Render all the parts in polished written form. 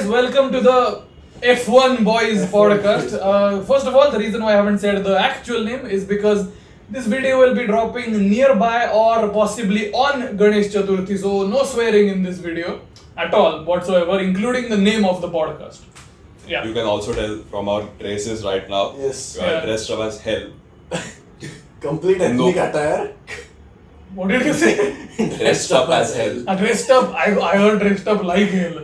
guys, welcome to the F1ckboys podcast. First of all, the reason why I haven't said the actual name is because this video will be dropping nearby or possibly on Ganesh Chaturthi, so no swearing in this video at all whatsoever, including the name of the podcast. Yeah. You can also tell from our dresses right now. Yes. We are dressed up as hell. Complete ethnic attire. What did you say? Dressed up as hell. Dressed up. I heard dressed up like hell.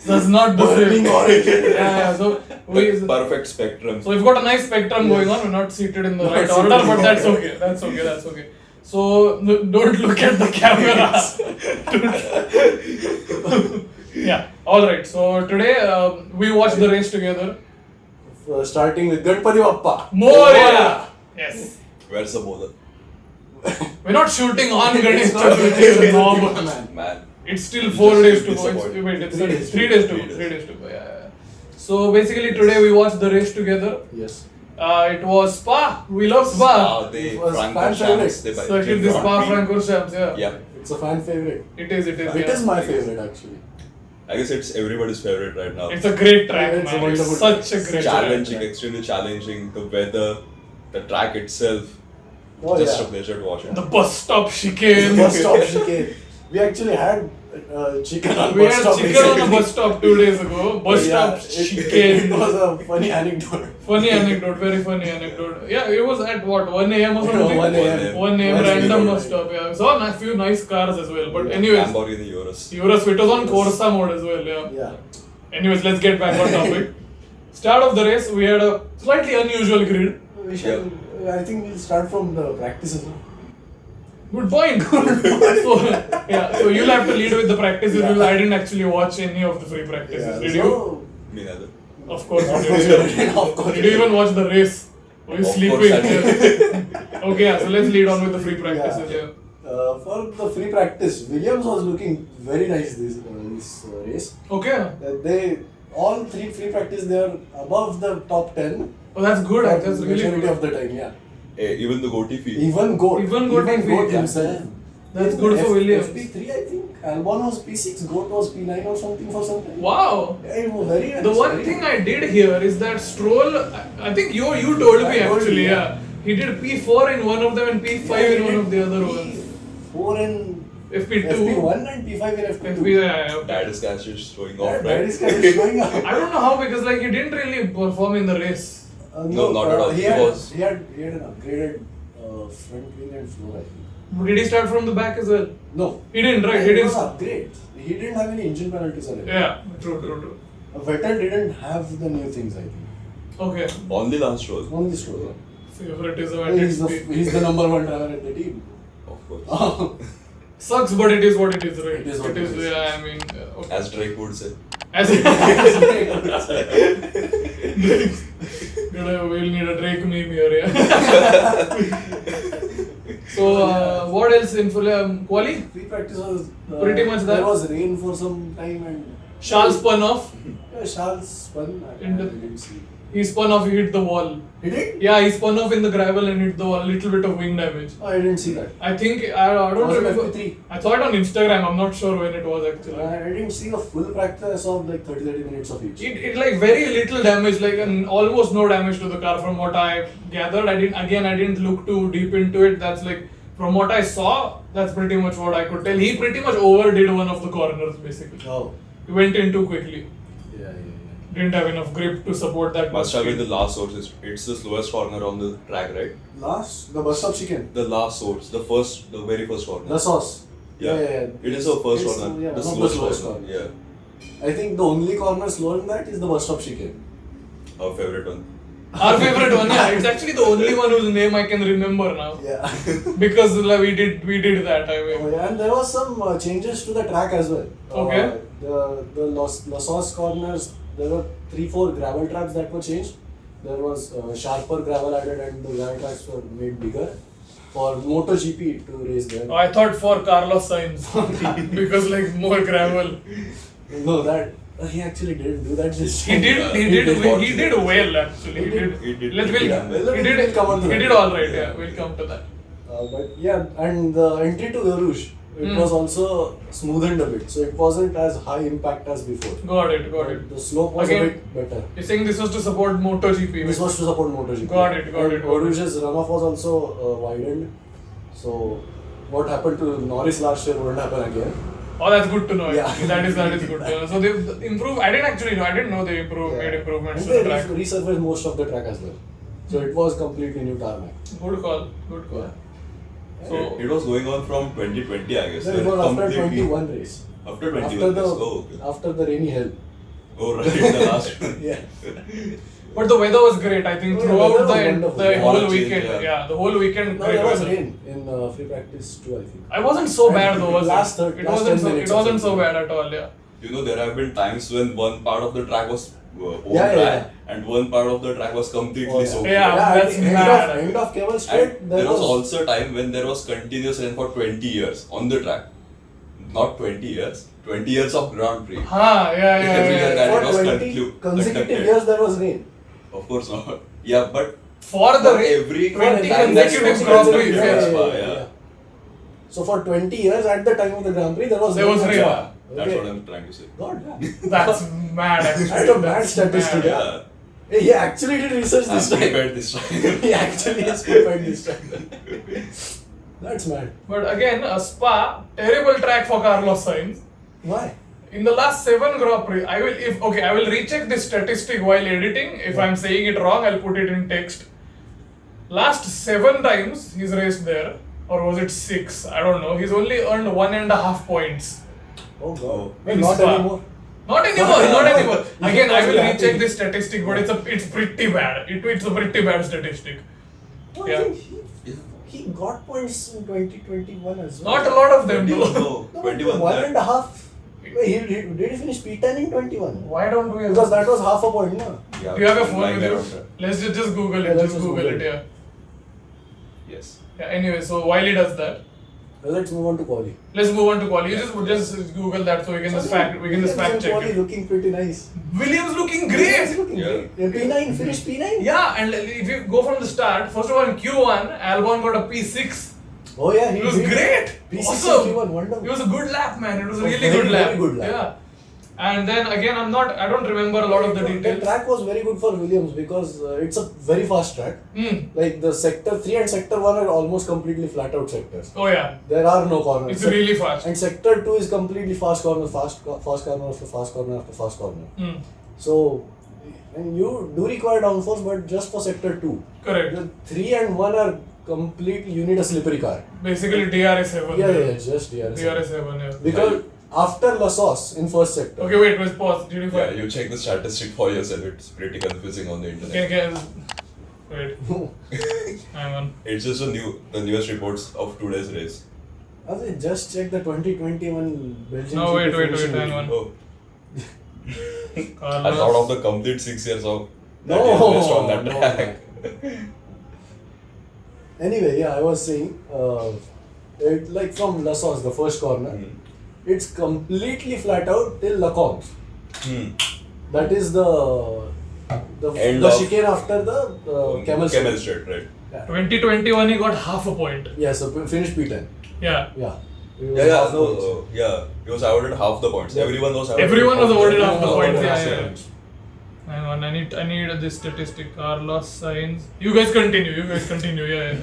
That's not the Burning same. orange. Yeah. So The perfect spectrum. we've got a nice spectrum going on. We're not seated in the right order, but that's okay. That's okay. So don't look at the camera. Yeah. All right. So today we watched the race together. Starting with Ganpati Bappa. Moria. Yes. Where's the bowler? We're not shooting on Ganesh Chaturthi. Man. It's still 4 days to go. Disappointed. Wait, it's 3 days. 3 days to go. 3 days. 3 days to go. Yeah. So basically today we watched the race together. Yes. It was Spa. We love Spa. Now they It was Francorchamps. They So it is the Spa Francorchamps. Yeah. Yeah. It's a fan favorite. It is. It yeah. is my favorite actually. I guess it's everybody's favorite right now. It's a great track, Yeah, it's a man. It's wonderful such track. a great Challenging, track. extremely challenging. The weather, the track itself. Oh, Just yeah. a pleasure to watch it. The bus stop chicane. Bus stop chicane. We actually had chicken on We bus had stop. chicken on a bus stop 2 days ago. Bus stop It chicane. was a funny anecdote. Funny anecdote, very funny anecdote. Yeah, it was at what, 1 a.m. or something? 1 a.m. 1 a.m. That's random good. bus stop, yeah. Saw a few nice cars as well. But anyways, Lamborghini Urus. Eurus, it was on Corsa mode as well, yeah. Yeah. Anyways, let's get back on topic. Start of the race, we had a slightly unusual grid. We shall, I think we'll start from the practices. Good point. So you'll have to lead with the practices because I didn't actually watch any of the free practices. Yeah, Did you? so, Me neither. Of course Of you course did. you did, of course Did you you even watch the race? Were you Of sleeping? course I did. Yeah. Okay, yeah, so let's lead on with the free practices. Yeah. For the free practice, Williams was looking very nice this race. Okay. All three free practice they are above the top 10. Oh, that's good. for That's really majority good. of the time, yeah. Even the goatee fee. Even Goat. Even Goat yeah. himself. That's good for Williams. FP3, I think. Albon was P6, Goat was P9 or something for some time. Wow. Yeah, it was very nice. The one very thing nice. I did hear is that Stroll, I think you told me I told actually, you, yeah. He did P4 in one of them and P5 in one of the other ones. P4 in FP2. FP1 and P5 in FP2. FP, yeah. Dad is cash is showing Yeah, off, that right? is kind of showing up. I don't know how because like he didn't really perform in the race. No, not at all. He He had was- an upgraded front wing and floor, I think. Did he start from the back as well? No. He didn't, right? He It didn't. was upgrade. He didn't have any engine penalties on it. Yeah, true. Vettel didn't have the new things, I think. Okay. On the last roll. Only Stroll. Favoritism at its peak. He's the number one driver in the team. Of course. Sucks, but it is what it is, right? It is what it is. Yeah, I mean, okay. As Drake would say. As we'll need a Drake meme here, yeah. So, what else in quali? Free practice was Pretty much that. There was rain for some time and Charles spun off. yeah, Charles spun. I didn't see. He spun off, he hit the wall. He did? Yeah, he spun off in the gravel and hit the wall. Little bit of wing damage. Oh, I didn't see that. I think, I don't Was it remember. FP3? I saw it on Instagram, I'm not sure when it was actually. I didn't see a full practice. I saw like 30 minutes of each. It like very little damage, like and almost no damage to the car from what I gathered. I didn't look too deep into it. That's like from what I saw, that's pretty much what I could tell. He pretty much overdid one of the corners basically. Oh. He went in too quickly. Yeah. Didn't have enough grip to support that. Must much have been the speed. last source. It's the slowest corner on the track, right? The bus stop chicken. The last source. The very first corner. The sauce. Yeah. Yeah. It is the first It's, corner. yeah, the one of the slowest slowest corner. corner. Yeah. I think the only corner slower than that is the bus stop chicken. Our favorite one. Our favorite one, yeah. It's actually the only one whose name I can remember now. Yeah. Because like, we did that. I mean. Oh, yeah, and there was some changes to the track as well. Okay. The La Sauce corners, there were 3-4 gravel tracks that were changed. There was sharper gravel added and the gravel tracks were made bigger for MotoGP to race there. I thought for Carlos Sainz because like more gravel. No, that he actually didn't do that this He time. did well actually. He did Let's pretty will damn he did come on to he that. did all right. Yeah, we'll come to that. But yeah, and the entry to Rouge, it was also smoothened a bit, so it wasn't as high impact as before. Got it. The slope was Again, a bit better. You're saying this was to support MotoGP? This was to support MotoGP. Got it. Oruge's runoff was also widened, so what happened to Norris last year wouldn't happen again. Oh, that's good to know. Yeah. That is good to know. So they've improved. I didn't actually know. I didn't know they made improvements And to the they track. resurfaced most of the track as well. So it was completely new tarmac. Good call. Yeah. So it was going on from 2020, I guess. Then it was after Completely- 21 race. After 21 race. Oh, okay. After the rainy hell. Oh, right, the last one. Yeah. but the weather was great. I think Oh, yeah, throughout weather was the wonderful. whole Water change, weekend. yeah. Yeah, the whole weekend. No, great there was weather. rain in free practice too, I think. I wasn't so bad though. Was Last it? It last wasn't 10 so. It minutes or wasn't so something. bad at all. Yeah. You know, there have been times when one part of the track was open Yeah, dry yeah. and one part of the track was completely Oh, yeah. soaked. Yeah. I that's think mad. End of Cable Straight, And there was also a time when there was continuous rain for 20 years on the track. Not 20 years, 20 years of Grand Prix. Yeah. Every year that for it was 20 consecutive conducted. years there was rain. Of course not. Yeah, but For the for race, every 20 time that's consecutive consecutive Grand Prix. years. Yeah. Yeah. So for 20 years at the time of the Grand Prix there was There was rain. Yeah, that's Okay. what I'm trying to say. God, yeah. That's mad. Actually. That's a mad statistic. mad. Yeah. Hey, he actually did research I'm this time. prepared this time. He actually is prepared this time. That's mad. But again, Spa, terrible track for Carlos Sainz. Why? In the last 7 Grand Prix, I will recheck this statistic while editing. If I'm saying it wrong, I'll put it in text. Last 7 times he's raced there, or was it 6? I don't know. He's only earned 1.5 points. Oh God. In Not Spa. anymore. Not anymore. You Again, I will must be recheck happy. this statistic, but it's pretty bad. It's a pretty bad statistic. No, Yeah. I think he got points in 2021 as well. Not a lot of them, 21, though. no, No, 21. One that- and a half. Wait, did he finish P10 in 21? Why don't we? Because that was half a point, no? Yeah, Do you have a phone lying with there you? on track. Let's just Google Yeah, it. let's Just just Google Google it. it. Yeah. Yes. Yeah. Anyway, so while he does that, Let's move on to quali. let's move on to quali. You just Google that so we can just fact check Quali it. looking pretty nice. Williams looking He's great. looking Yeah. great. Yeah, P9, finished P9? Yeah, and if you go from the start, first of all in Q1, Albon got a P6. Oh yeah, It was did. great. P6 Awesome. Q1, wonderful. It was a good lap, man. It was a Oh, really very, good lap. very good lap. Yeah. And then again, I don't remember a lot of the The details. track was very good for Williams because it's a very fast track. Like the sector 3 and sector 1 are almost completely flat out sectors. Oh yeah, There are no corners. it's really fast. And sector 2 is completely fast corner, fast corner after fast corner after fast corner. So, and you do require downforce, but just for sector 2. Correct. The 3 and 1 are completely, you need a slippery car. Basically DRS7. Yeah, just DRS. DRS7, yeah. Because after La Sauce in first sector. Okay, wait, pause. Did you Yeah, find? you check the statistic for yourself. It's pretty confusing on the internet. Wait. Hang on. It's just the newest reports of today's race. Okay, just check the 2021 Belgian No, GP wait, finishing hang week. on. Oh, I Carlos. thought of the complete 6 years of that No, is based on that no, track. Anyway, yeah, I was saying, it, like from La Sauce, the first corner, it's completely flat out till La Combe. That is the End the of- chicane after the Camel Camel Straight. Straight, right? 2021 he got half a point. Yeah, so finished P10. Yeah. Yeah. It was Yeah, half points. yeah. He was awarded half the points. Yeah. Everyone was awarded Everyone was awarded half the Everyone points. was Yeah, awarded yeah. half the points. Hang on, I need this statistic. Carlos Sainz. You guys continue. Yeah.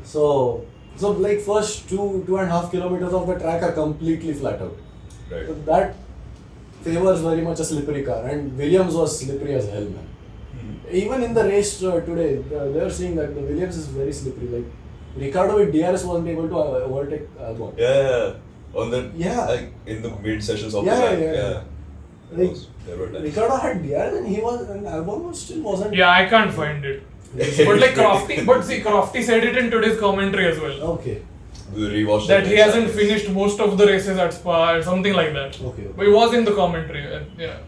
So like first 2.5 kilometers of the track are completely flat out. Right. So that favors very much a slippery car, and Williams was slippery as hell, man. Even in the race today, they are saying that the Williams is very slippery. Like Ricardo with DRS wasn't able to overtake Albon. Yeah. On the Yeah. like in the mid sessions of Yeah, the track. yeah. There Like, were times. Ricardo had DRS and Albon still wasn't. Yeah, I can't find it. But like Crofty said it in today's commentary as well. Okay. We rewatched That the he race hasn't and- finished most of the races at Spa or something like that. Okay. But it was in the commentary. Yeah.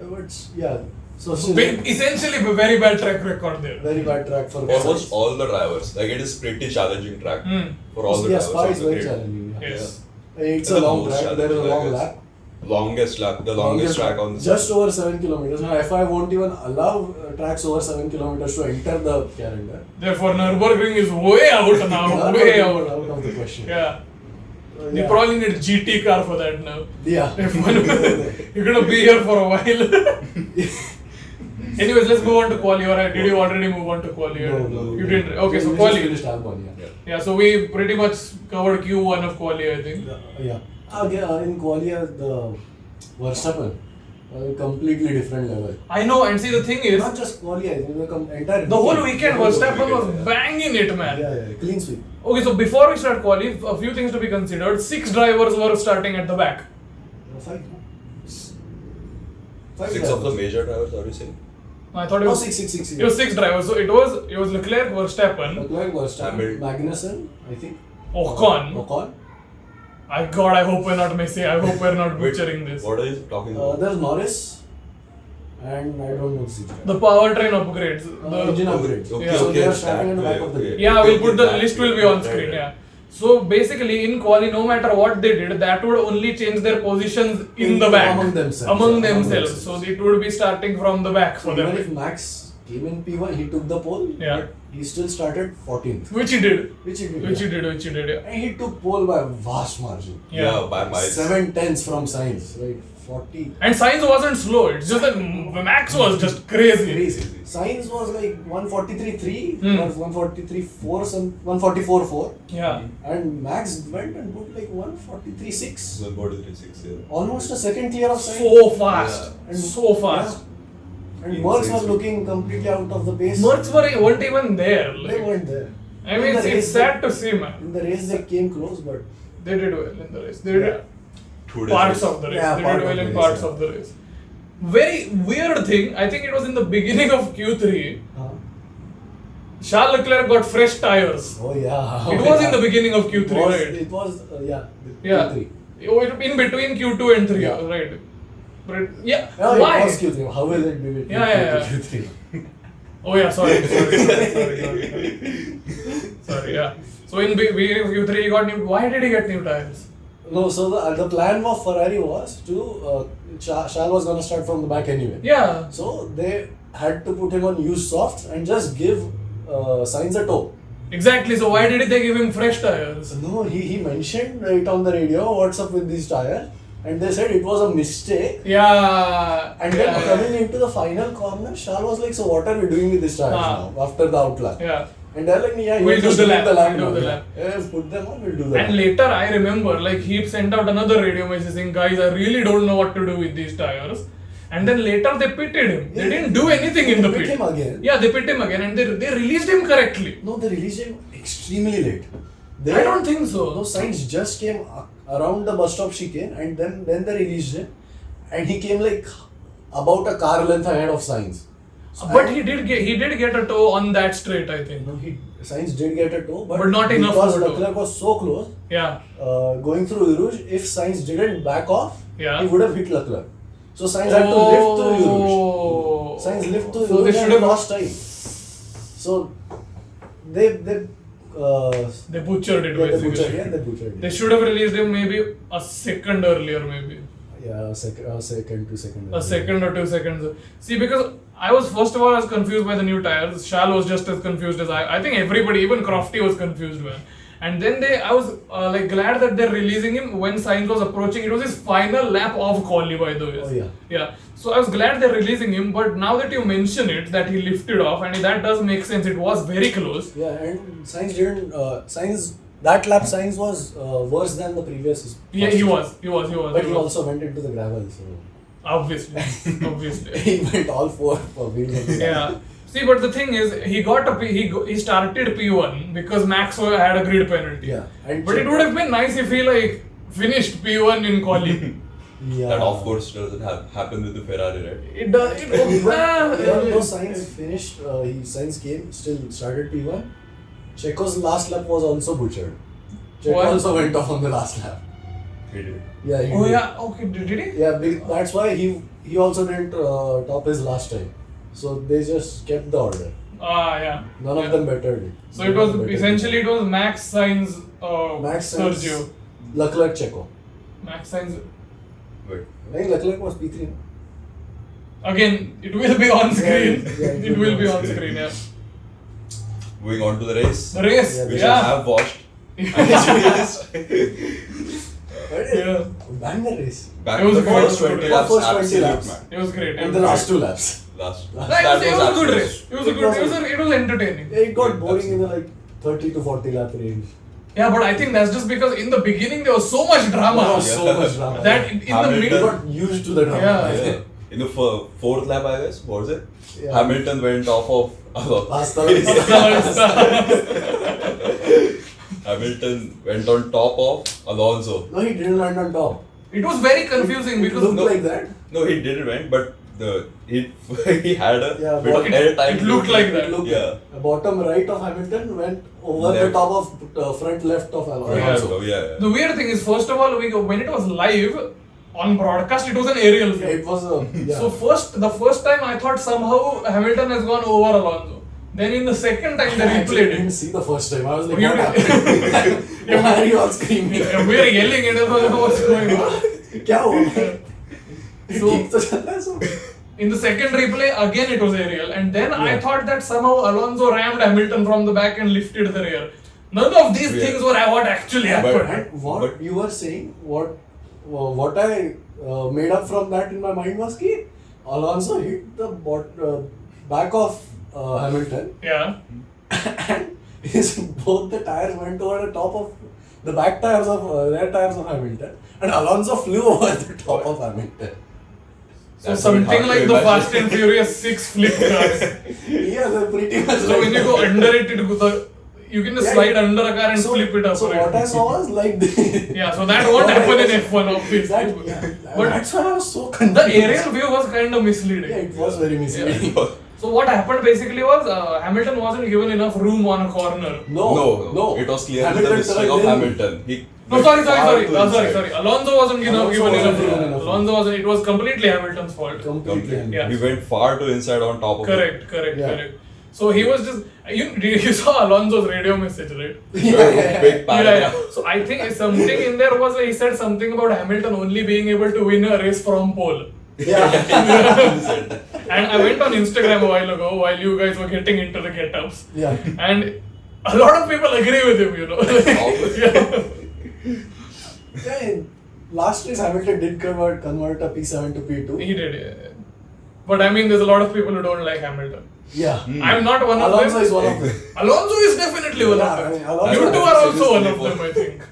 But yeah, so Essentially a very bad track record there. very bad track for Almost all the drivers. Like it is pretty challenging track for all the Yeah, drivers. Spa is of the very grid. challenging. Yeah. Yes. It's The a long most track. There is a challenging, I long guess. lap. Longest lap, the longest track on the just over 7 kilometers. Now, FI won't even allow tracks over 7 kilometers to enter the calendar. Therefore, Nürburgring is way out now. Way out. Out of the question. Yeah. You probably need a GT car for that now. Yeah. You're gonna be here for a while. Anyways, let's go on to quali. Or did you already move on to quali? No. You didn't. Okay, so we quali. just finished Albon, yeah. Yeah, so we pretty much covered Q1 of quali, I think. Yeah. Again, in qualia, the Verstappen, completely different level. I know, and see the thing is, Not just qualia, the entire the whole weekend Verstappen was yeah. banging it, man. Yeah, clean sweep. Okay, so before we start quali, a few things to be considered. 6 drivers were starting at the back. 5. 6 of the major drivers, are you saying? I thought it was six. It was 6 drivers. So it was Leclerc, Verstappen, Leclerc, Verstappen, Hamilton. Magnussen, I think. Ocon. I hope we're not missing. I hope we're not butchering this. What are you talking about? There's Norris, and I don't know the The powertrain upgrades. engine upgrades. Yeah. So they are that starting at the back way, of the okay. grid. Yeah, we'll put the That list will way, be on right, screen. right. Yeah. So basically, in quali, no matter what they did, that would only change their positions in the back Among themselves. Among themselves. So it would be starting from the back for Even them. if Max came in P1, he took the pole. Yeah. But he still started 14th. Which he did. Which he did. Which he yeah. did. Yeah. And he took pole by a vast margin. Yeah, by miles. 7 tenths from Sainz, right? 40. And Sainz wasn't slow. It's just that Max was just crazy. Crazy. Sainz was like 143.3 Hmm. or 143.4, 144.4. Yeah. And Max went and put like 143.6. 143.6, yeah. Almost a second clear of Sainz. So fast. Yeah. And- So fast. And Insane Mercs were speed. looking completely out of the pace. Mercs weren't even there. They Like, weren't there. I mean, In the it's race, sad to see, man. In the race, they came close, but They did well in the race. They Yeah. did 2 days. parts of the race. Yeah, They part did of well the in race, parts yeah. of the race. Very weird thing. I think it was in the beginning of Q3. Charles Leclerc got fresh tires. oh yeah. It was in the beginning of Q3, It was, right? It was yeah. Yeah. Q3. In between Q2 and 3, Yeah. right? But yeah, Oh, why? it was Q3. How will it be between Yeah. Q3? Oh yeah, sorry. Sorry, yeah. So in beginning of Q3 he got new. Why did he get new tires? No, so the plan of Ferrari was to Charles was gonna start from the back anyway. Yeah. So they had to put him on used softs and just give Sainz a toe. Exactly. So why did they give him fresh tires? No, he mentioned right on the radio, what's up with these tires? And they said it was a mistake. Yeah. And then coming into the final corner, Charles was like, so what are we doing with these tires now after the outlap? Yeah. And they're like, yeah, We'll do just the do lap, lap we'll do now. the lap. Yeah, put them on, we'll do the And lap. later I remember, like, he sent out another radio message saying, guys, I really don't know what to do with these tires. And then later they pitted him. They didn't do anything in the They pit. pit him again. Yeah, they pit him again and they released him correctly. No, they released him extremely late. I don't think so. No, Sainz just came around the bus stop chicane and then they released him. And he came like about a car length ahead of Sainz. So But he did get a toe on that straight, I think. No, Sainz did get a toe, but not enough because of a toe. Leclerc was so close, Yeah. going through Rouge, if Sainz didn't back off, Yeah. he would have hit Leclerc. So Sainz had to lift through Oh. Rouge. Sainz lift through So they Rouge should and have lost time. So they butchered it basically. they butchered They it. should have released him maybe a second earlier, maybe. Yeah, a second, 2 seconds. A second or 2 seconds. See, because I was first of all I was confused by the new tires. Charles was just as confused as I. I think everybody, even Crofty, was confused, man. And then I was like glad that they're releasing him when Sainz was approaching. It was his final lap of quali, by the way. Oh, yeah. Yeah. So I was glad they're releasing him. But now that you mention it, that he lifted off, and that does make sense. It was very close. Yeah, and Sainz didn't. That lap Sainz was worse than the previous. Yeah, he was. But he also went into the gravel, so Obviously. he went all four for wheels. Yeah. See, but the thing is, he started P1 because Max had a grid penalty. Yeah, and But it would have been nice if he like finished P1 in quali. Yeah. That of course doesn't happen with the Ferrari, right? It does. Even though Sainz finished, Sainz came, still started P1. Checo's last lap was also butchered. Checo What? also went off on the last lap. He did. Yeah. He Oh did. yeah. Okay. Did he? Yeah, that's why he also didn't top his last time. So they just kept the order. Ah, yeah. None of them bettered it. So it was essentially Max Sainz, Max Sainz, Sergio. Leclerc, Checo. Max Sainz. But I think Leclerc was P3. Again, it will be on screen. Yeah, It will be on screen, yeah. moving on to the race, The race, Yeah, which yeah. I have watched. Yeah. Banger race. Back It was the good. first 20 laps, First 20 absolute laps. man. It was great. And the last 2 laps. Last. No, it was a good race. It was a good. It was entertaining. Yeah, it got boring in the like 30 to 40 lap range. Yeah, but I think that's just because in the beginning there was so much drama There was so much drama. that in the Hamilton- We middle. got used to the drama. Yeah. Yeah. In the fourth lap, I guess, what was it? Yeah. Hamilton went off of Hasta Hamilton went on top of Alonso. No, he didn't land on top. It was very confusing It because looked like that. No, he didn't went, but he had a Yeah, bit of but air time. it looked like that. It looked Yeah. The bottom right of Hamilton went over the Left. top of front left of Alonso. Yeah. the weird thing is, first of all, when it was live on broadcast, it was an aerial Yeah, view. it was a yeah. So the first time I thought somehow Hamilton has gone over Alonso. Then in the second time they I actually replayed didn't it. see the first time. I was like, You what did- happened? Why are you all screaming? And we were yelling at what's going on. क्या हुआ? So- ठीक तो चल रहा है सब. In the second replay, again it was aerial, and then I Yeah. thought that somehow Alonso rammed Hamilton from the back and lifted the rear. None of these Yeah. things were what actually But- happened. And what But- you were saying, what I made up from that in my mind was कि Alonso hit the back of Hamilton, Yeah. and both the tires went over the top of the back tires of rear tires of Hamilton, and Alonso flew over the top of Hamilton. So That's a bit something hard like to the imagine. Fast and Furious 6 flip cars. Yeah, they're pretty much. So like when you that. go under it, you can just Yeah, slide yeah. under a car and flip it up. So right? what I saw was like the Yeah, so that won't happen in F1 obviously. Exactly. Yeah. But That's why I was so the confused. aerial view was kind of misleading. Yeah, it was very misleading. So what happened basically was Hamilton wasn't given enough room on a corner. No. It was clearly Hamilton the mistake of turned in. Hamilton. He No, went sorry. far to inside. Sorry. Alonso wasn't given Alonso wasn't enough given room. enough room. Alonso wasn't. It was completely Hamilton's fault. Completely. Yeah. He went far to inside on top of Correct. Yeah. So he was just. You saw Alonso's radio message, right? Yeah. Big Yeah. paragraph. So I think something in there was he said something about Hamilton only being able to win a race from pole. Yeah. And I went on Instagram a while ago while you guys were getting into the get-ups. Yeah. And a lot of people agree with him, you know. Yeah. Yeah. Last race Hamilton did convert a P7 to P2. He did, yeah. But I mean, there's a lot of people who don't like Hamilton. Yeah. I'm not one of Alonso them. is one of them. Alonso is definitely one Yeah, of them. I mean, Alonso- You two are also one of Seriously, them, I think.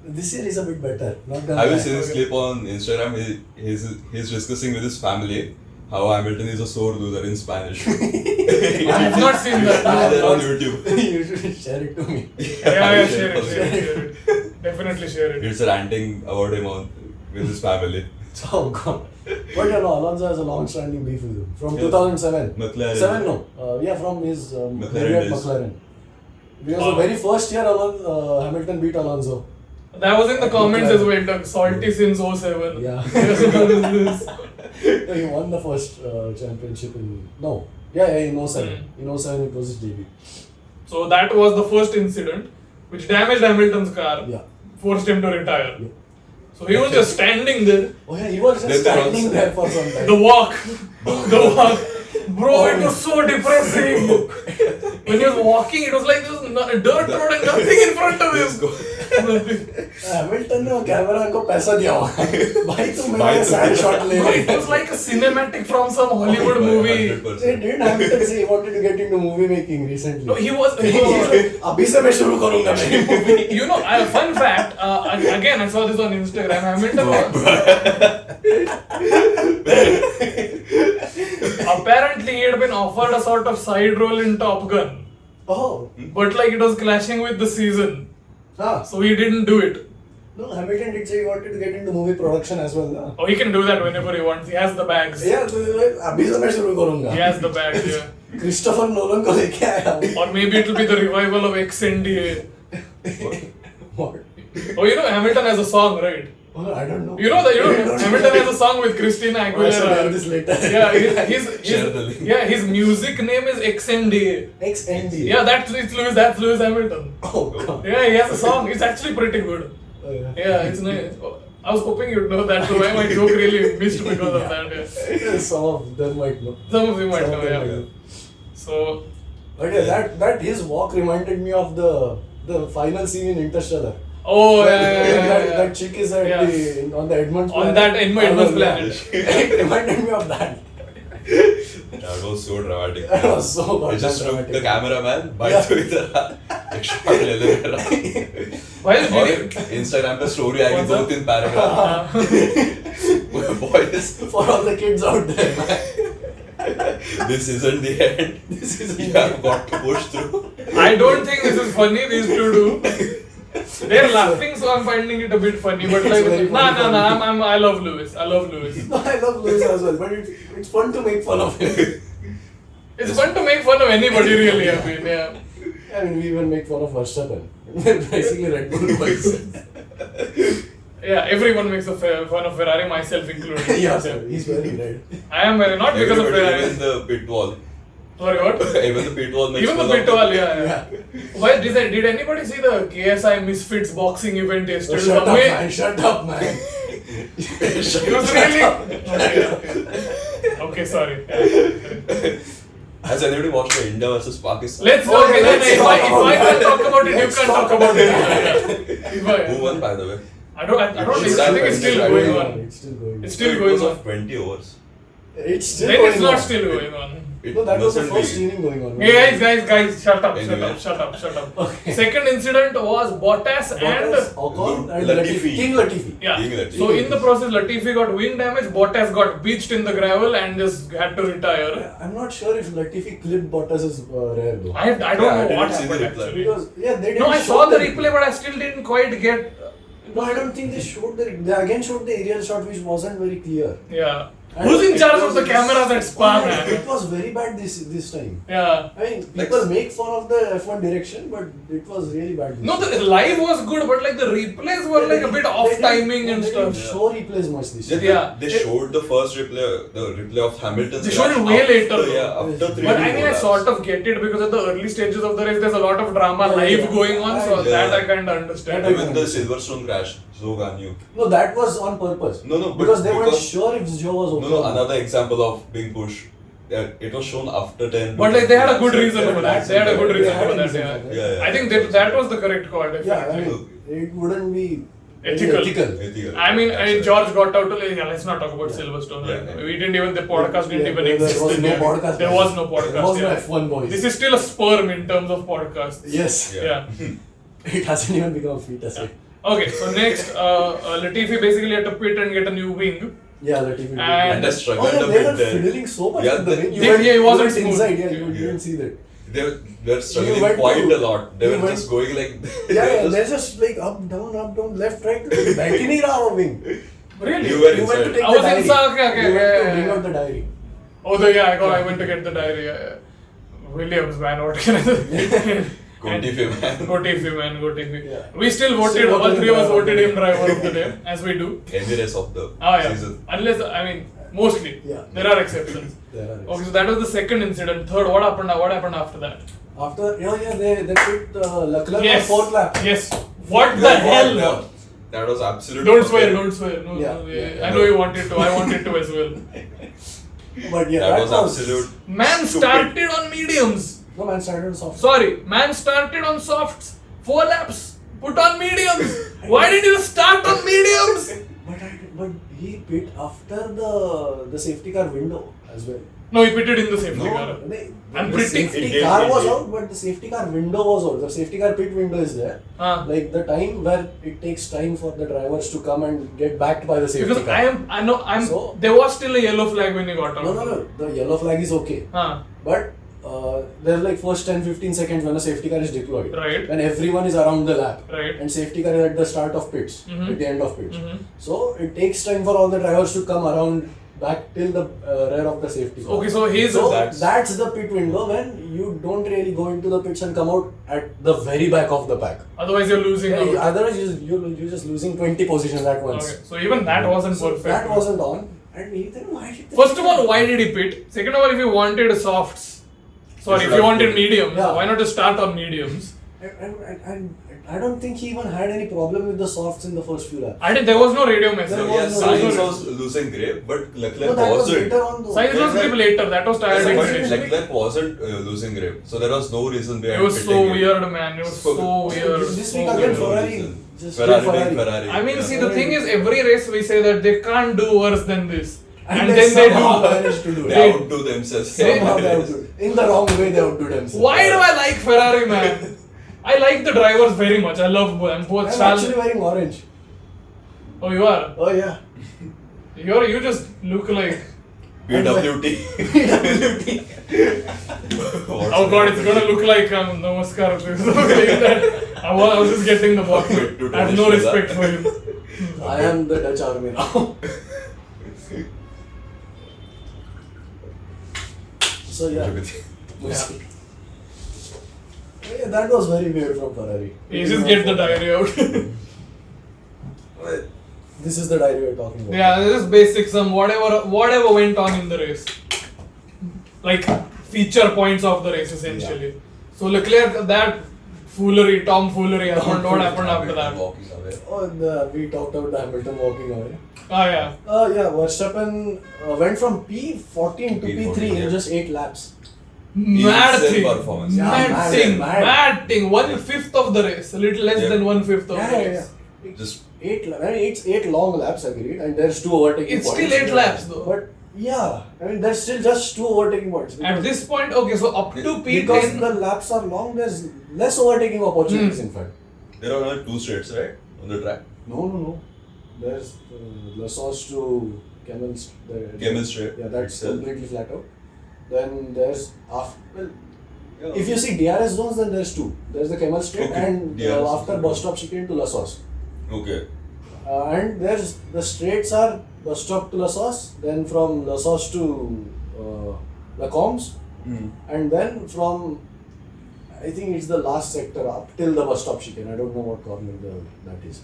This year is a bit better. Not gonna Have you lie. seen this clip on Instagram? He's discussing with his family how Hamilton is a sore loser in Spanish. I have not seen that. They're No. on YouTube. You should share it to me. Yeah, share it. Definitely share it. It's ranting about him with his family. Oh god. But you know, Alonso has a long-standing beef with him from Yeah. 2007. McLaren. 7 no. From his McLaren career at days. McLaren. Because Wow. the very first year Hamilton beat Alonso. That was in the comments as well, the salty since 07. Yeah. He won the first championship in in 07. In 07 it was his debut. So that was the first incident which damaged Hamilton's car, Yeah. forced him to retire. Yeah. So he was just standing there. Oh yeah, he was Then just there standing was- there for some time. The walk. Bro, it was so depressing. When he was walking, it was like there was dirt road and nothing in front of Let's him. go. Nothing. Hamilton ने camera को पैसा दिया होगा भाई तुम भाई मेरा तुम सैड मेरा- शॉट ले Bro, it was like a cinematic from some Hollywood movie. 100%. Didn't Hamilton say he wanted to get into movie making recently? No, he was. अभी से मैं शुरू करूंगा मेरी movie. You know, fun fact. Again, I saw this on Instagram. Hamilton. Apparently, he had been offered a sort of side role in Top Gun, Oh, but like it was clashing with the season, हाँ. so he didn't do it. No, Hamilton did say he wanted to get into movie production as well, ना? Oh, he can do that whenever he wants. He has the bags. Yeah, तो अभी से मैं शुरू करूंगा. He has the bags. Yeah. Christopher Nolan को लेके आया हूँ. Or maybe it will be the revival of XNDA. What? Oh, you know Hamilton has a song, right? Oh, I don't know. You know Hamilton has a song with Christina Oh, I should hear Aguilera. this later. Yeah, Share the link. his music name is XNDA. XND. Yeah, that's Lewis Hamilton. Oh god. Yeah, he has a song. It's actually pretty good. Oh, yeah. Yeah, it's nice. I was hoping you'd know that, so why my joke really missed because of that. Yeah. Some of them might know. Some of you might Some know, of them yeah. might know. So, But yeah, that his walk reminded me of the final scene in Interstellar. oh That- yeah. That chick is at Yeah. on the Edmonds On planet. that Edmonds planet. It reminded me of that. That was so dramatic. That was so I goddamn just took dramatic. the cameraman by Yeah. the एक shot ले ले मेरा Why is और video? Instagram पे story आएगी कौन सा? 2-3 paragraph boys For all the kids out there, man. this isn't the end This is you have got to push through I don't think this is funny. These two do. They're laughing, so I'm finding it a bit funny. But It's like, very funny. I love Lewis. I love Lewis. No, I love Lewis as well, but it's fun to make fun of him. It's fun to make fun of anybody, really. I mean, yeah. I mean, we even make fun of Verstappen. We're basically Red Bull boys. Yeah, everyone makes fun of Ferrari, myself included. Yeah, sir, he's very red. I am very, not because of everybody, Ferrari. even the pit wall Sorry, what? even the pit wall makes Even the fun of pit wall, yeah. Yeah. Why did anybody see the KSI Misfits boxing event Oh, yesterday? shut up, man. Shut up, man. It was really. Okay, sorry. has anybody watched the India versus Pakistan Let's Oh, okay, yeah, then let's if I talk can't talk about it, you Let's can't talk talk about about it. If I- who won by the way I don't It's I think it's still still going going on. It's still going on. It's still it going was on. of 20 overs It's still Then going it's not on. still going on. it No, that was the mustn't first be. inning going on. Hey guys, shut up. Okay. Second incident was Bottas and Bottas, Ocon and Latifi. King Latifi. yeah. King Latifi. So in the process, Latifi got wing damage. Bottas got beached in the gravel and just had to retire. I'm not sure if Latifi clipped Bottas is rare though. I don't Yeah, I know didn't what see the happened replay. actually. Because they didn't No, I show saw the replay, but I still didn't quite get. No, I don't think they showed they again showed the aerial shot which wasn't very clear. Yeah. And Who's in it charge was- of the cameras at Spa, It man? was very bad this time. Yeah. I mean, people make fun of the F1 direction, but it was really bad. This No, time. the live was good, but like the replays were like a bit off They timing and didn't stuff. show replays much this Yeah, time. Yeah. they showed the first replay, the replay of Hamilton's They showed it crash way after- later. Yeah, after 3 But I mean, I laps. sort of get it because at the early stages of the race, there's a lot of drama Yeah, live yeah. going on, so Yeah. that I kind of understand. That I Even the Silverstone crash, Zhou Ganyu. No, that was on purpose. No, but because they weren't because- sure if Zhou was okay. No, another example of being pushed. Yeah, it was shown after 10. But like they had a good Yeah, reason for that. They had a good They reason had for a that. reason Yeah. for that. Yeah. I think that was the correct call. Yeah, I Definitely. mean, it wouldn't be Ethical. Ethical. I mean, That's George got out to like, yeah, let's not talk about Silverstone. Yeah, Right? yeah. We didn't even, the podcast didn't Yeah, even there exist. was no Yeah. podcast. There was no podcast. There was no yeah. F1 boys. This is still a sperm in terms of podcasts. Yes. Yeah. It hasn't even become a fetus yet. Okay, so next, Latifi basically had to pit and get a new wing. Yeah, Latifi. And they struggled a they bit were there. fiddling so much Yeah, with the they- wing. he wasn't went smooth. inside. Yeah, you Yeah. didn't see that. They were struggling went quite to- a lot. They you were went- just going like. Yeah, they're just like up, down, left, right. Back in our wing. Really? You were You went to inside. take I the was diary. inside, okay, You went to yeah, bring yeah. out the diary. Oh, I went to get the diary. Yeah. Williams, man, what can I say? Go Tiffy, man. Go Tiffy, man, go Tiffy. Yeah. We still voted, Still all voted three of us driver of voted the him driver of the day, as we do. Any race of the Yeah. season. Unless, I mean, mostly. Yeah. There are exceptions. There are Okay, so that was the second incident. Third, what happened after that? After, they put Leclerc Yes. on fourth lap. Yes. What the hell? No, that was absolute. Don't swear. No, Yeah, no, yeah. I know you wanted to. I wanted to as well. But yeah, That was absolute. Man Stupid. started on mediums. No, man started soft. Sorry, man started on softs. 4 laps. Put on mediums. Why did you start on mediums? But he pit after the safety car window as well. No, he pitted in the safety No. car. I'm The pretty- safety It did, car it was did. out, but the safety car window was out. The safety car pit window is there. Like the time where it takes time for the drivers to come and get backed by the safety Because car. So- there was still a yellow flag when he got out. No. The yellow flag is okay. But there's like first 10-15 seconds when a safety car is deployed. Right. When everyone is around the lap. Right. And safety car is at the start of pits. Mhm. At the end of pits. Mhm. So it takes time for all the drivers to come around back till the rear of the safety car. Okay, so he's So That's- that's the pit window when you don't really go into the pits and come out at the very back of the pack. otherwise you're losing Yeah, out. otherwise you're just losing 20 positions at once. Okay, so even that wasn't So perfect. that wasn't on. And Ethan, why did First of all, why did he pit? Second of all, if you wanted softs, sorry, should if you have wanted put- mediums, Yeah. why not just start on mediums? And I don't think he even had any problem with the softs in the first few laps. I think there was no radio message. There Yes, was no Sainz radio. was losing grip, but No, Leclerc that was wasn't. later on though. Sainz was grip later. That was tired. But degradation. Leclerc wasn't losing grip, so there was no reason It behind was so pitting him. weird, man. It was so weird. This so week again, weird. Ferrari. Just Ferrari Ferrari. being Ferrari. I mean, yeah. see, the thing is, every race we say that they can't do worse than this. And they then they somehow do. managed to do it. They outdo themselves. Somehow they outdo it. In the wrong way, they outdo themselves. Why do I like Ferrari, man? I like the drivers very much. I love both. And both I'm Charles. actually wearing orange. Oh, you are? Oh yeah. You just look like. BWT. Oh god, it's gonna look like Namaskar. It's gonna look like that. I was just getting the ball. I have no respect for you. I am the Dutch army now. So yeah. Yeah, that was very weird from Ferrari. You just get the diary out. This is the diary we're talking about. Yeah, this is basic. Some whatever went on in the race, like feature points of the race essentially. Yeah. So Leclerc, that tomfoolery happened. What happened after that? Walking away. Oh, we talked about the Hamilton walking away. Ah yeah. Yeah, Verstappen went from P14 to P3 P14, in yeah. just 8 laps. Mad Insane thing. performance. Yeah, Mad thing. 1/5 of the race. A little less Yeah. than 1/5 of the race. Just 8 long laps, agreed, and there's 2 overtaking It's points. still 8 laps though. But yeah, I mean, there's still just 2 overtaking points. At this point, okay, so up to Because P10. the laps are long, there's less overtaking opportunities, in fact. there are only 2 straights, right, on the track. No. There's La Sauce to Camels. Camel straight. Yeah, that's itself. completely flat out. Then there's well, Yeah. if you see DRS zones, then there's 2. There's the Camel straight Okay, and DRS. after bus stop chicane to La Sauce. Okay. And there's the straights are bus stop to La Sauce, then from La Sauce to La Combs, and then from I think it's the last sector up till the bus stop chicane. I don't know what corner that is.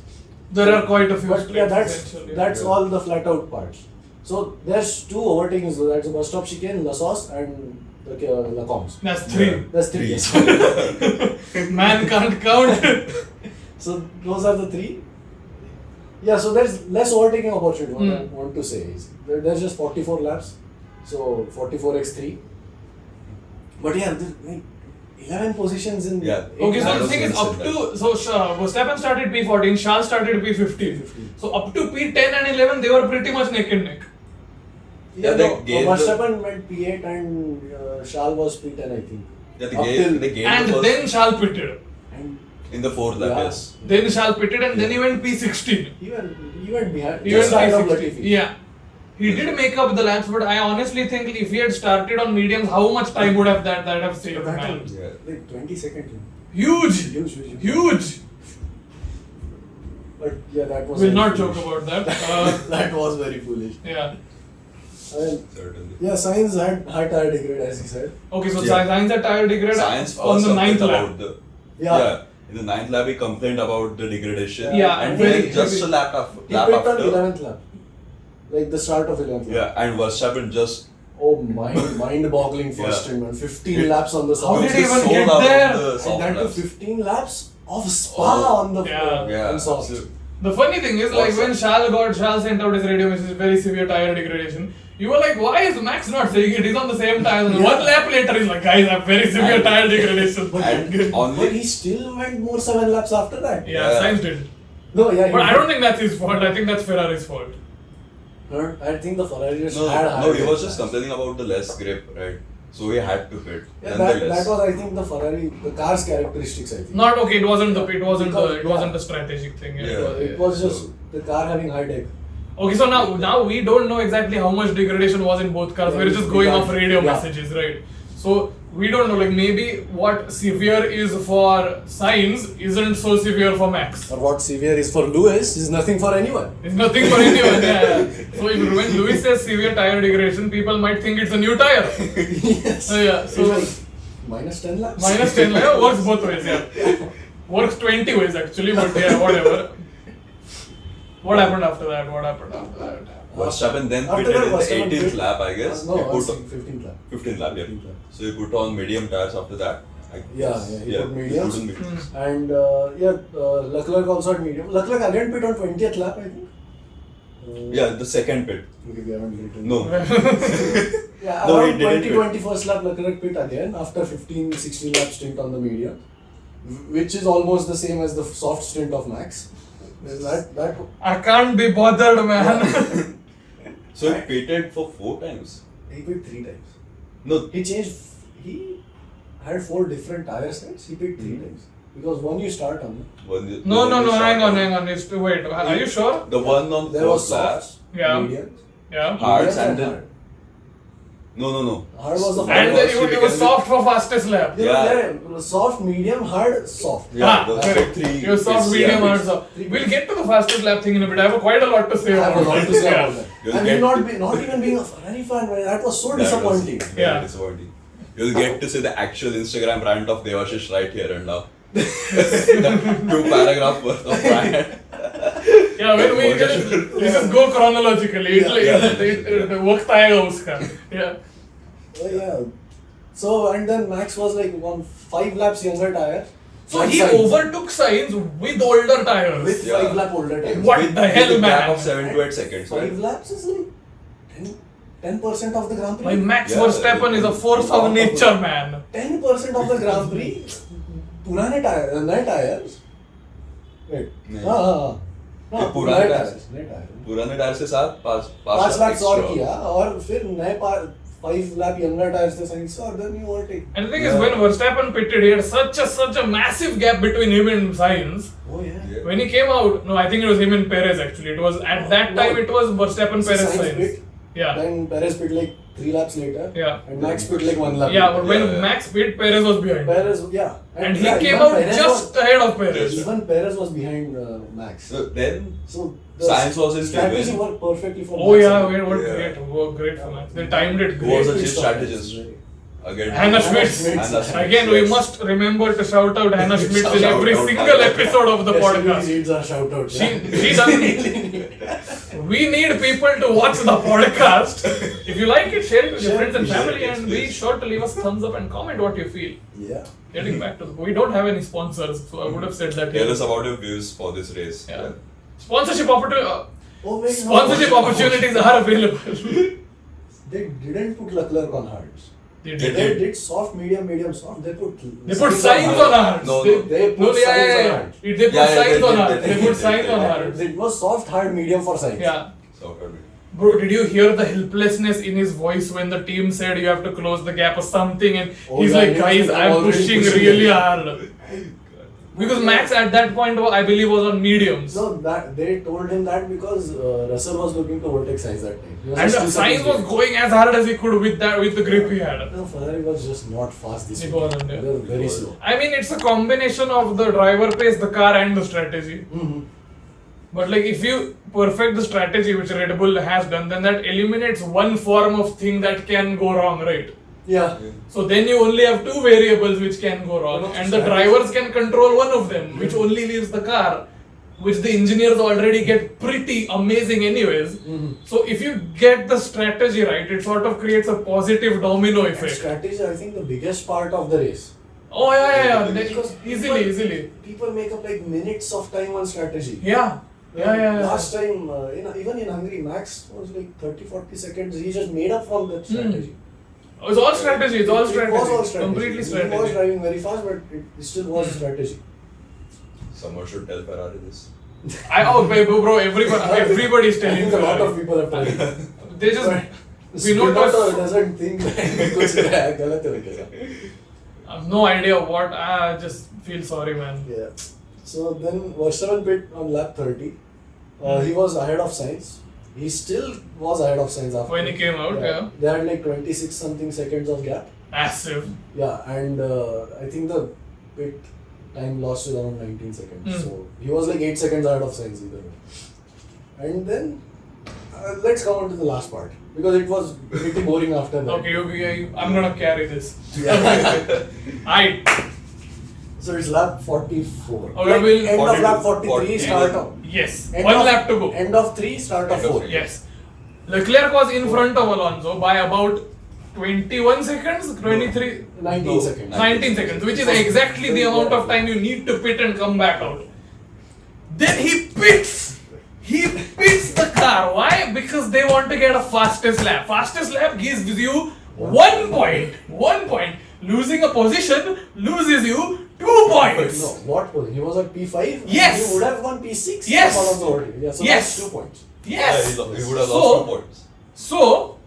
There are quite a few But yeah, straights, essentially. that's all the flat out parts. So there's 2 overtakings. So that's the bus stop chicane, La Sauce, and the La Combs. That's 3. Yeah. That's 3. Yes. Man can't count. So those are the 3. Yeah, so there's less overtaking opportunity. What I want to say is there's just 44 laps, so 44x3. But yeah, like 11 positions in. Yeah. 8 Okay, so laps. the thing is up to Verstappen started P14, Charles started P15. So up to P10 and 11 they were pretty much neck and neck. Yeah, they no, gave Verstappen went P8 and Charles was P10, I think. Yeah, Up till- they gave And the first then Charles pitted. And in the 4th lap, Yeah. yes. Then Charles pitted and then he went P16. he went behind. He Just went ahead of P16. Latifi. Yeah. He did make up the laps, but I honestly think if he had started on mediums, how much time would have that have saved, That man? was Yeah. like 20 seconds. Huge! Huge. Huge! But yeah, that was. We'll very not foolish. joke about that. That was very foolish. Yeah. I mean, Certainly. yeah, Sainz had high tire degrade, as he said. Okay, so Yeah. Sainz had tire degrade Science on first the 9th complained lap. about the Yeah. In the 9th lap, he complained about the degradation. Yeah, and very then just heavy. a lap He picked on after. 11th lap. Like the start of 11th lap. Yeah, and Verstappen just Oh, mind-boggling first Yeah. stint, man. 15 laps on the How soft. did he even sold get out of there? the And soft that too laps. 15 laps of Spa Oh, on the yeah. Yeah, on soft. so- The funny thing is, like when Charles sent out his radio message, very severe tire degradation. You were like, why is Max not saying it? He's on the same tires. And Yeah. 1 lap later, he's like, guys, I have very severe And- tire degradation. and only But he still went more 7 laps after that. Yeah, Yeah. Sainz did. No, yeah. But I don't think that's his fault. I think that's Ferrari's fault. I think the Ferrari just no, had no, he high was just laps. complaining about the less grip, right? So he had to hit. Yeah, Nonetheless. that was, I think, the Ferrari, the car's characteristics, I think. Not okay. It wasn't the Because- the strategic thing. Yeah. Yeah. It was so- just the car having high deck. Okay, so now we don't know exactly how much degradation was in both cars. Yeah, We're just we going can't- off radio yeah. messages, right? So we don't know. Like maybe what severe is for Sainz isn't so severe for Max. Or what severe is for Lewis is nothing for anyone. It's nothing for anyone. Yeah. So when Lewis says severe tire degradation, people might think it's a new tire. Yes. Yeah. So It's like minus 10 laps. minus 10 like, works both ways. Yeah. Works 20 ways actually, but yeah, whatever. What happened after that? Verstappen then After pitted that, in the Verstappen 18th pit- lap, I guess. No, He I was put saying 15th lap. 15th lap, yeah. 15th lap. So he put on medium tires after that. He put mediums. He put mediums. And Leclerc also had medium. Leclerc again pit on 20th lap, I think. The second pit. Okay, we haven't written. No. Yeah, No, he around didn't 21st lap, Leclerc pit again after 15-16 lap stint on the medium, which is almost the same as the soft stint of Max. That I can't be bothered, man. So he pitted for 4 times. he pit 3 times. No, He had 4 different tire sets. He pit 3 times because one you start on. No, hang on. Wait, are you sure? The one on There was 4th lap. softs, Yeah. mediums, Yeah. Hards mediums and then. hard. No. Hard was the And first. then it was soft for fastest lap. Soft, medium, hard, soft. Yeah, those correct. 3. You soft, medium, hard, soft. We'll get to the fastest lap thing in a bit. I have quite a lot to say I have a about lot to say about that. You'll And get not even being a Ferrari fan, man, that was so That was disappointing. very Yeah. disappointing. You'll get to see the actual Instagram rant of Devashish right here and now. The 2 paragraph worth of rant. Yeah, when we just go chronologically. It वक्त आएगा उसका. Yeah. Oh yeah. So and then Max was like 5 laps younger tire. So he overtook Sainz with older tires. with 5 lap older tires. What With the hell, a gap man? of 7 to 8 seconds. 5 laps is like 10% of the Grand Prix. My Max Yeah, Verstappen is a force of nature, man. 10% of the Grand Prix. पुराने tyre नए tyres. Wait. नहीं. हाँ पुराने नए tyre tyres नए tyre. पुराने tyre से साथ 5 laps और किया और फिर नए 5 lap younger tires थे Sainz और then you overtake. And the thing is, when Verstappen pitted, he had such a massive gap between him and Sainz. Oh yeah. When he came out, no, I think it was him and Perez actually. It was at that time it was Verstappen, Perez, Sainz Sainz. pit. Yeah. Then Perez pit like 3 laps later. Yeah. And Max pit like 1 lap. Yeah, later. but when Yeah. Max pit, Perez was behind. Perez, yeah. And he yeah, came even out Perez just ahead of Perez. Even Perez was behind Max. So then So the Sainz was his strategy favorite. worked perfectly for Oh Max. yeah, what Yeah. great for Max. They timed it Who was great. the chief strategist? Again. Hannah Schmitz. Hannah Schmitz, Again, we yes. must remember to shout out Hannah Schmitz in Shout every out single Hannah. episode of the Yes, podcast. she needs a shout out. She doesn't. We need people to watch the podcast. If you like it, share it with your friends and family, Yes, and be please. sure to leave us thumbs up and comment what you feel. Yeah. Getting back to we don't have any sponsors, so I would have said that. Tell here. us about your views for this race. Yeah. Sponsorship Oh wait, sponsorship no. opportunities are available. They didn't put Leclerc on hards. They They did. They did soft, medium, soft. They put Signs on ours. No, They put signs on hards. They put Yeah, signs they on did, ours. they They did, put they signs did. on ours. It was soft, hard, medium for signs. Yeah. So, Bro, did you hear the helplessness in his voice when the team said you have to close the gap or something? And Oh, he's yeah, like, he guys, was I'm already pushing pushing really it." hard. Because Max at that point, I believe, was on mediums. No, that they told him that because Russell was looking to overtake Sainz that time. He was And just the 2 Sainz seconds was late. going as hard as he could with the grip he had. No, Ferrari was just not fast this It week. wasn't, yeah. They were very slow. I mean, it's a combination of the driver pace, the car, and the strategy. Mm-hmm. But like, if you perfect the strategy which Red Bull has done, then that eliminates one form of thing that can go wrong, right? Yeah. So then you only have 2 variables which can go wrong, and the drivers can control one of them, which only leaves the car, which the engineers already get pretty amazing anyways. So if you get the strategy right, it sort of creates a positive domino And effect. strategy, I think, the biggest part of the race. Oh yeah. Because Easily. People make up like minutes of time on strategy. Yeah. Last time, even in Hungary, Max was like 30-40 seconds. He just made up from that strategy. It's all strategy. It was all strategy. He Completely was strategy. driving very fast, but it still was strategy. someone should tell Ferrari this. Bro, everybody's I telling think a lot Ferrari. of people have told him. They just we Binotto noticed. doesn't think कुछ गलत है उनके साथ. I have no idea what. I just feel sorry, man. Yeah. So then Verstappen pit on lap 30. He was ahead of Sainz. He still was ahead of Sainz after. When he came out, yeah. They had like 26 something seconds of gap. Massive. Yeah, and I think the pit time lost was around 19 seconds. So he was like 8 seconds ahead of Sainz either way. And then let's come on to the last part because it was pretty boring after that. Okay, I'm gonna carry this. Yeah. I. So it's lap 44. Okay, Like, we'll- end of lap 42, 43, start of. Yes. End One of- lap to go. End of 3, start of End of 4. three. Yes. Leclerc was in front of Alonso by about 21 seconds, 23, 19 seconds. 19 seconds, which is exactly the amount of time you need to pit and come back out. Then he pits. He pits the car. Why? Because they want to get a fastest lap. Fastest lap gives you 1 point. 1 point. Losing a position loses you 2 points. No, what was he was at P5? Yes. He would have won P6. Yes. Yeah, so Yes. that's 2 points. Yes. Yeah, he would have lost 2 points. So,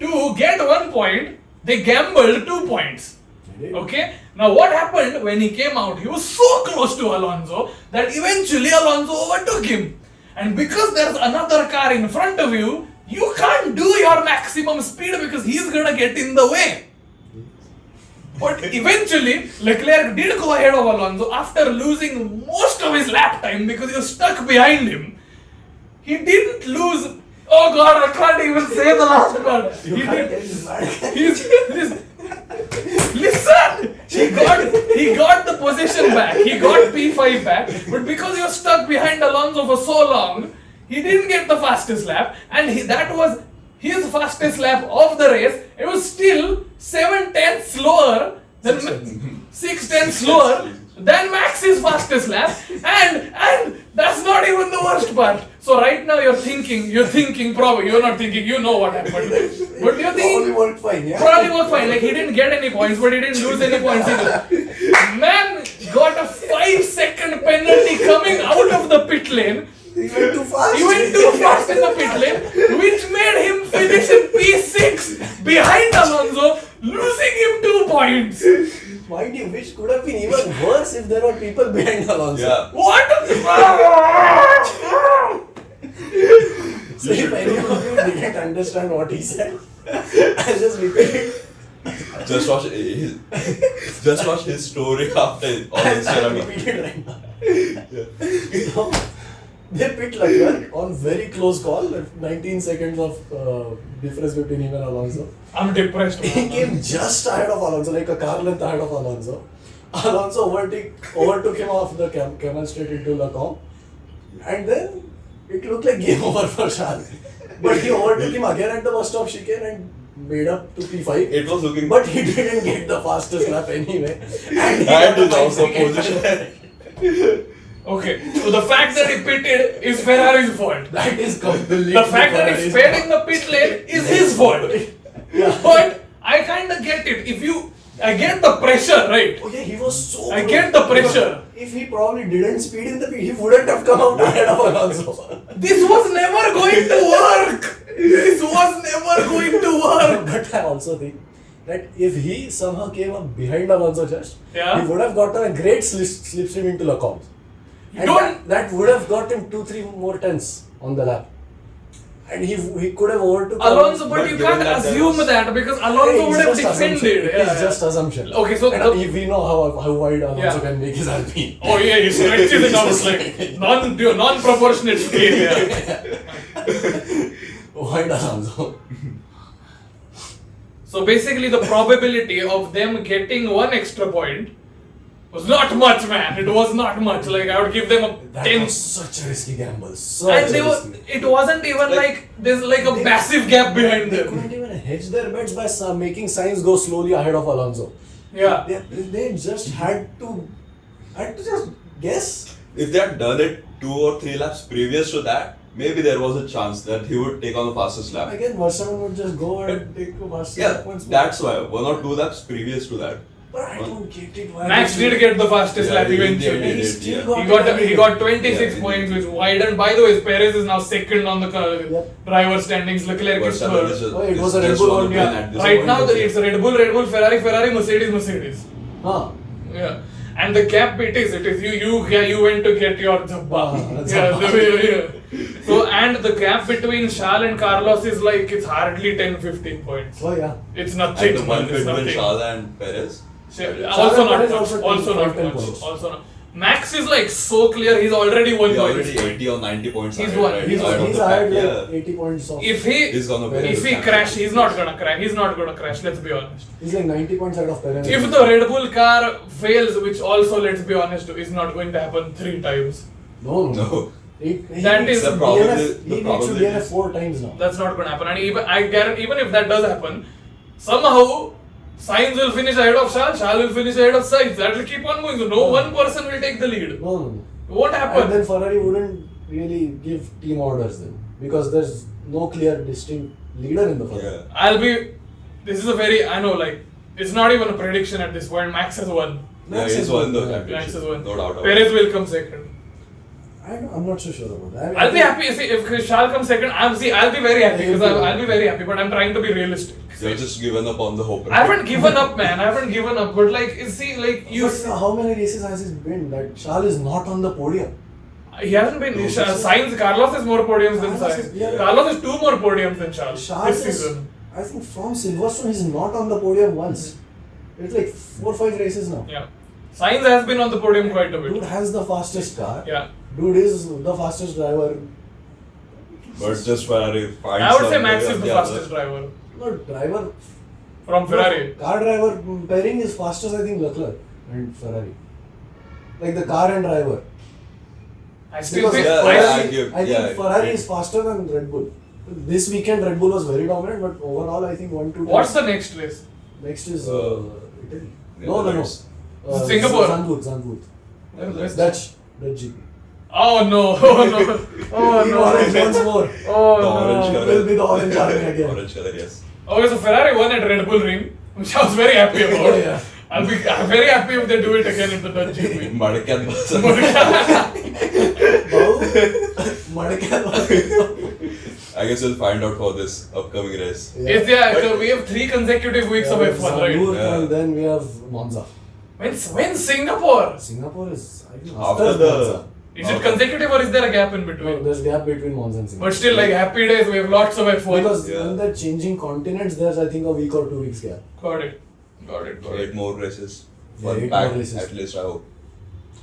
to get 1 point, they gambled 2 points. Okay? Now, what happened when he came out? He was so close to Alonso that eventually Alonso overtook him. And because there's another car in front of you, you can't do your maximum speed because he's gonna get in the way. But eventually, Leclerc did go ahead of Alonso after losing most of his lap time because he was stuck behind him. He didn't lose. Oh God, I can't even say the last word. Listen! He got the position back. He got P5 back. But because he was stuck behind Alonso for so long, he didn't get the fastest lap. And that was his fastest lap of the race. It was still 7/10 slower than 6/10 slower than Max's fastest lap. And that's not even the worst part. So right now you're thinking probably, you're not thinking, you know what happened. But you're thinking, Probably worked fine, yeah. probably worked fine. Like he didn't get any points, but he didn't lose any points either. Man got a 5-second penalty coming out of the pit lane. He went too fast. He went too fast in the pit lane, which made him finish in P6 behind Alonso, losing him 2 points. Mind you, which could have been even worse if there were people behind Alonso. Yeah. What? So if any of you didn't understand what he said, I'll just repeat it. Just watch his story after on I'll Instagram. repeat it right now. So, they pit Leclerc on very close call, 19 seconds of difference between him and Alonso. I'm depressed. He came just ahead of Alonso, like a car length ahead of Alonso. Alonso overtook him off the camel straight into Leclerc. And then it looked like game over for Charles. But he overtook him again at the bus stop chicane and made up to P5. It was looking. But he didn't get the fastest lap anyway. And he And got is the also 5 second position. Okay, so the fact that he pitted is Ferrari's fault. That is completely. The fact that he stayed in the pit lane is his fault. Yeah. But I kind of get it. I get the pressure, right? Oh yeah, he was so. I close. get the pressure. If he probably didn't speed in the pit, he wouldn't have come out ahead of Alonso. This was never going to work. This was never going to work. But I also think that if he somehow came up behind Alonso just, Yeah. he would have gotten a great slipstream into Leclerc. And Don't- that would have got him 2-3 more tenths on the lap. And he could have overtook Alonso, but But you given can't that there assume was- that because Alonso would have defended. It's just assumption. Okay, so and the- we know how wide Alonso Yeah. can make his Alpine. Oh yeah, he stretches it out like non-proportionate scale. Yeah. Wide Alonso. So basically, the probability of them getting 1 extra point was not much, man. It was not much. Like I would give them a That 10. was such a risky gamble. And they were. It wasn't even like there's like a massive gap behind They them. couldn't even hedge their bets by making Sainz go slowly ahead of Alonso. Yeah. They just had to just guess. If they had done it 2 or 3 laps previous to that, maybe there was a chance that he would take on the fastest lap. Again, Verstappen would just go and take a fastest Yeah, lap once more. that's why 1 or 2 laps previous to that. But I don't get it. Why Max they- did get the fastest Yeah, lap he did, eventually. he He did, still yeah. got He got 26 Yeah, points, he which did. widened. By the way, Perez is now second on the Yep. driver standings. Leclerc is Verstappen is third. just- Oh, it was is a Red just Bull on the only. win Yeah. at this Right point. now, it's Red Bull, Ferrari, Mercedes. Huh. Yeah. And the gap it is you went to get your jabba. That's Yeah. So and the gap between Charles and Carlos is like it's hardly 10-15 points. Oh yeah. It's And nothing. the one It's between nothing. Charles and Perez. Also not Perez much. also Also not 10 much. points. Also not. Max is like so clear. He's already won He points. already 80 or 90 points. He's ahead, won. right? He's Ahead of the ahead pack, like 80 points off. If he He's gonna win. if he crash, he's not gonna crash. He's not gonna crash. Let's be honest. He's like 90 points ahead of Perez. If the Red Bull car fails, which also let's be honest, is not going to happen 3 times. No. No. That is the DNF, probability- he the needs to probability DNF is- 4 times now. That's not going to happen. And even I guarantee, even if that does happen, somehow Sainz will finish ahead of Charles will finish ahead of Sainz. That will keep on going. So no one person will take the lead. No. It won't happen. And then Ferrari wouldn't really give team orders then, because there's no clear distinct leader in the Ferrari. Yeah. This is a very, I know, like, it's not even a prediction at this point. Max has won. Yeah, he's won the Max championship. has won. No doubt about Perez it. will come second. I'm not so sure about that. I'll be happy. See, if Charles comes second, I'll be very happy because I'll be very happy. But I'm trying to be realistic. You've just given up on the hope. I haven't given up, man. I haven't given up. But like, see, like you. But how many races has it been that Charles is not on the podium? He hasn't been. Sainz, Carlos has more podiums than Carlos Sainz. is- yeah. Carlos has 2 more podiums than Charles Charles this is, season. I think from Silverstone he's not on the podium once. It's like 4 or 5 races now. Yeah. Sainz has been on the podium quite a Dude bit. has the fastest car. Yeah. Dude is the fastest driver. But just Ferrari finds I would say some Max way is or the other. fastest driver No, driver. from Ferrari. Car driver pairing is fastest, I think, Leclerc and Ferrari. Like the car and driver. I still Because think. Yeah, Ferrari, I give- I think yeah, Ferrari it- is faster than Red Bull. This weekend Red Bull was very dominant, but overall I think 1-2. What's the next race? Next is Italy. Yeah, No. Netherlands. Singapore. Zandvoort. Where's Dutch GP. Oh no! Oh no! Oh Team no! Orange once more. Oh The orange no! color. Will be the orange army again. Orange color, yes. Okay, so Ferrari won at Red Bull Ring, which I was very happy about. Oh, yeah. I'm very happy if they do it again in the Dutch GP. Madakat basa. I guess we'll find out for this upcoming race. So we have 3 consecutive weeks of F1, right? Yeah. And then we have Monza. When Singapore? Singapore is, I think, After after the- Monza. Is it consecutive or is there a gap in No, between? there's gap between Monza and Singapore. But still, like happy days, we have lots of F1. Because Yeah. when they're changing continents, there's I think a week or 2 weeks gap. Got it. Got it. 8 more races. Yeah, 1 8 pack more races. at least, I hope.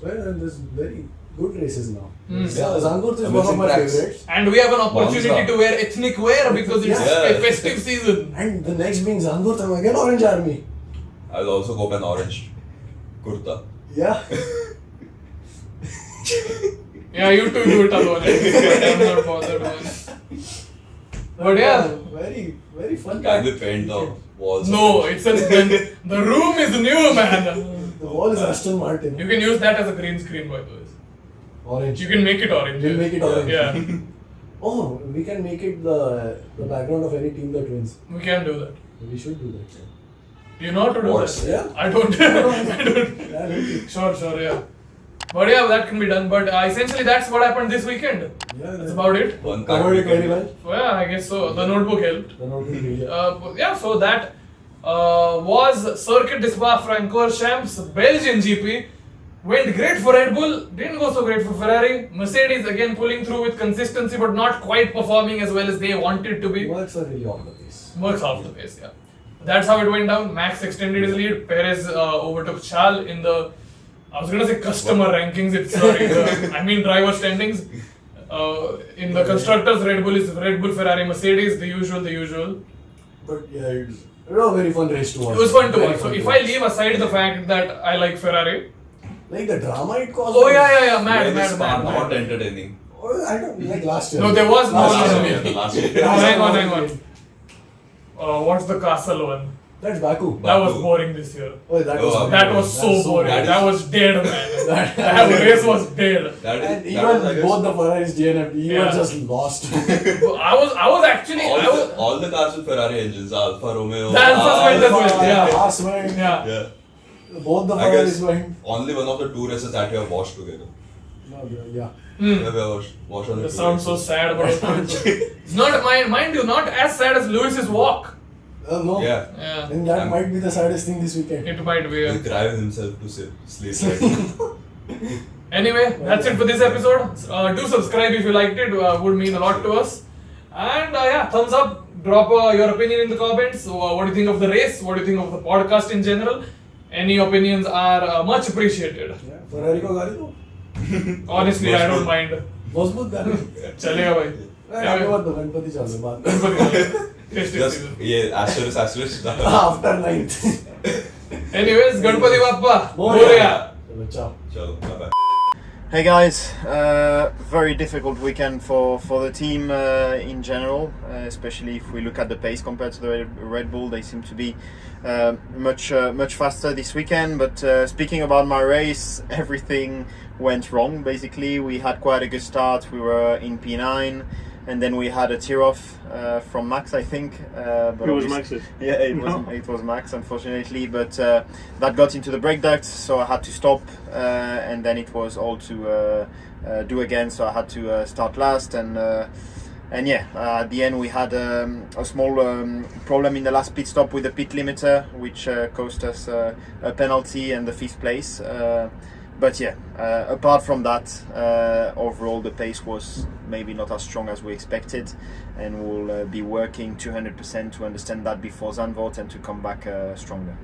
Well, and there's very good races now. Hmm. Zandvoort is one of Amazing my tracks. favorites. And we have an opportunity Monza. to wear ethnic wear because it's Yeah. festive season. And the next being Zandvoort, I'm again Orange Army. I'll also go with an orange kurta. Yeah. Yeah, you two do it alone. I'm not bothered, man. But yeah. Very, very fun. Can track. we paint the walls? No, it's the room is new, man. The wall is Aston Martin. You can use that as a green screen, by the way. Orange. You can make it orange. We'll make it orange. Yeah, Oh, we can make it the background of any team that wins. we can do that. We should do that. Do you know how to do What's- that? Yeah. I don't. I don't. Yeah, maybe. Sure, yeah. But yeah, that can be done. But essentially, that's what happened this weekend. Yeah, That's about it. One pack Covered it we can very do. well. So yeah, I guess so. The notebook helped. The notebook really. Yeah, so that was Circuit de Spa Francorchamps Belgian GP. Went great for Red Bull, didn't go so great for Ferrari. Mercedes again pulling through with consistency but not quite performing as well as they wanted to be. Works are really off the pace. Works off the pace, yeah. That's how it went down. Max extended his lead. Perez overtook Charles in the, I was gonna say customer rankings, it's sorry, I mean driver standings. In the constructors, Red Bull, Ferrari, Mercedes, the usual. But yeah, it was a very fun race to watch. It was fun to Very watch. So fun if to I watch. leave aside the fact that I like Ferrari, Like the drama it caused. oh yeah, Where this mad. not entertaining. Oh, I don't like last year. No, there was no Last one. year. Last year. No, hang on. What's the castle one? That's Baku. That was Baku. boring this year. Oh, that was. Oh, That was so boring. bad. That was dead, man. That- That race was dead. That is, And that even was, I guess, both the Ferraris, DNF, you Yeah. were just lost. I was actually. all the cars with Ferrari engines, Alfa Romeo. The Alfas went as well, yeah. Haas went. Yeah. Yeah. Both the I guess Ferraris went. only one of the 2 races that we have watched together. No, yeah. Hmm. Yeah, we have watched on the That 2 sounds so races. sad, but it's not mind you, not as sad as Lewis's walk. No. Yeah. Yeah, Then that I'm- might be the saddest thing this weekend. it might be. He'll Yeah. cry himself to sleep. Right? Anyway, that's it for this episode. Do subscribe if you liked it. Would mean a lot to us. And yeah, thumbs up. Drop your opinion in the comments. What do you think of the race? What do you think of the podcast in general? Any opinions are much appreciated. Yeah. Ferrari को गाली दो. Honestly, I don't mind. मजबूत गाली. चलेगा भाई. आगे बात दो गणपति चालू है बाद में. Festive Just, season. yeah, asterisk. After 9th. Anyways, Ganpati Bappa. Moria. Moria. चलो ciao. Chalo, bye-bye. Hey guys, very difficult weekend for the team in general, especially if we look at the pace compared to the Red Bull. They seem to be much faster this weekend. But speaking about my race, everything went wrong. Basically, we had quite a good start. We were in P9, and then we had a tear-off from Max, I think. But It was Max's. Yeah, it was Max, unfortunately. But that got into the brake duct, so I had to stop, and then it was all to do again. So I had to start last, and yeah, at the end we had a small problem in the last pit stop with the pit limiter, which cost us a penalty and the 5th place. But yeah, apart from that, overall the pace was maybe not as strong as we expected, and we'll be working 200% to understand that before Zandvoort and to come back stronger.